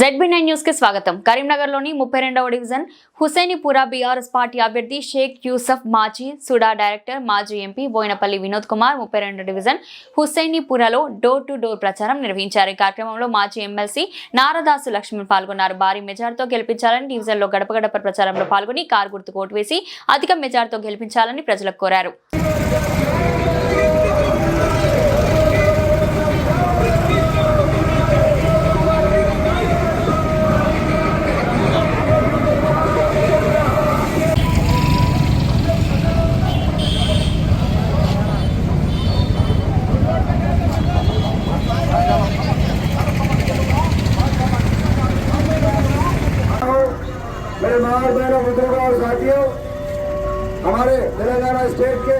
ZB9 news కి స్వాగతం. కరీంనగర్లోని 32వ డివిజన్ హుసైనీపురా బీఆర్ఎస్ పార్టీ అభ్యర్థి షేక్ యూసఫ్ మాజీ సుడా డైరెక్టర్ మాజీ ఎంపీ బోయినపల్లి వినోద్ కుమార్ 32వ డివిజన్ హుసైనీపురాలో డోర్ టు డోర్ ప్రచారం నిర్వహించారు. ఈ కార్యక్రమంలో మాజీ ఎమ్మెల్సీ నారదాసు లక్ష్మణ్ పాల్గొన్నారు. భారీ మెజార్టీతో గెలిపించాలని డివిజన్లో గడప గడప ప్రచారంలో పాల్గొని కారు గుర్తుకు ఓటు వేసి అధిక మెజార్టీతో గెలిపించాలని ప్రజలకు కోరారు. मेरे महान बहनों मित्रों और साथियों, हमारे तेलंगाना स्टेट के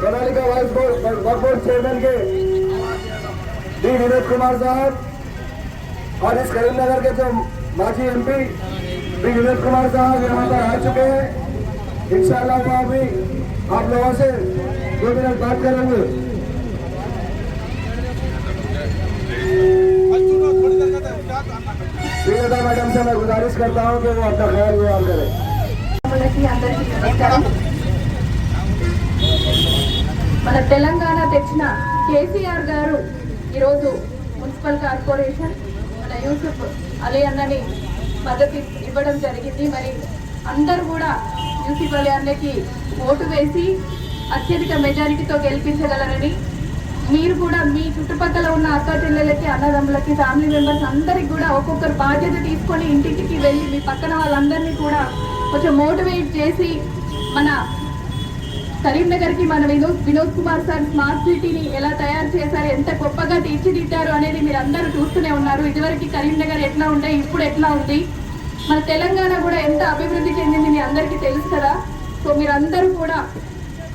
प्रणालिका वाइस बोर्ड चेयरमैन के डी विनोद कुमार साहब और इस करीमनगर के जो माजी एमपी डी विनोद कुमार साहब यहाँ पर आ चुके हैं। इंशाअल्लाह वो अभी आप लोगों से 2 मिनट बात करेंगे। श्रीलता मैडम से मैं गुजारिश करता हूँ कि वो अपना ख्याल व्यवहार करें। మన తెలంగాణ తెచ్చిన కేసీఆర్ గారు ఈరోజు మున్సిపల్ కార్పొరేషన్ మన యూసుఫ్ అలీ అన్నని మద్దతు ఇవ్వడం జరిగింది. మరి అందరూ కూడా యూసుఫ్ అలీ అన్నకి ఓటు వేసి అత్యధిక మెజారిటీతో గెలిపించగలరని, మీరు కూడా మీ చుట్టుపక్కల ఉన్న అక్క చెల్లెలకి, అన్నదమ్ములకి, ఫ్యామిలీ మెంబర్స్ అందరికి కూడా ఒక్కొక్కరు బాధ్యత తీసుకొని ఇంటింటికి వెళ్ళి మీ పక్కన వాళ్ళందరినీ కూడా కొంచెం మోటివేట్ చేసి మన కరీంనగర్కి మన వినోద్ కుమార్ సార్ స్మార్ట్ సిటీని ఎలా తయారు చేశారు, ఎంత గొప్పగా తీర్చిదిద్దారు అనేది మీరు అందరూ చూస్తూనే ఉన్నారు. ఇదివరకు కరీంనగర్ ఎట్లా ఉండే, ఇప్పుడు ఎట్లా ఉంది, మన తెలంగాణ కూడా ఎంత అభివృద్ధి చెందింది మీ అందరికీ తెలుసు కదా. సో మీరందరూ కూడా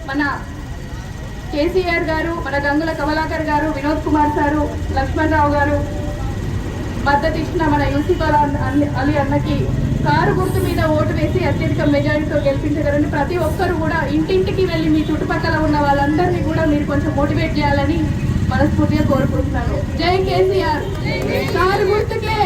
మన కేసీఆర్ గారు, మన గంగుల కమలాకర్ గారు, వినోద్ కుమార్ సారు, లక్ష్మణ్ రావు గారు మద్దతు ఇచ్చిన మన యూసుఫ్ అలీ అన్నకి కారు గుర్తు మీద ఓటు వేసి అత్యధిక మెజారిటీతో గెలిపించగలని ప్రతి ఒక్కరు కూడా ఇంటింటికి వెళ్ళి మీ చుట్టుపక్కల ఉన్న వాళ్ళందరినీ కూడా మీరు కొంచెం మోటివేట్ చేయాలని మనస్ఫూర్తిగా కోరుకుంటున్నాను. జై కేసీఆర్. కారు గుర్తుకే.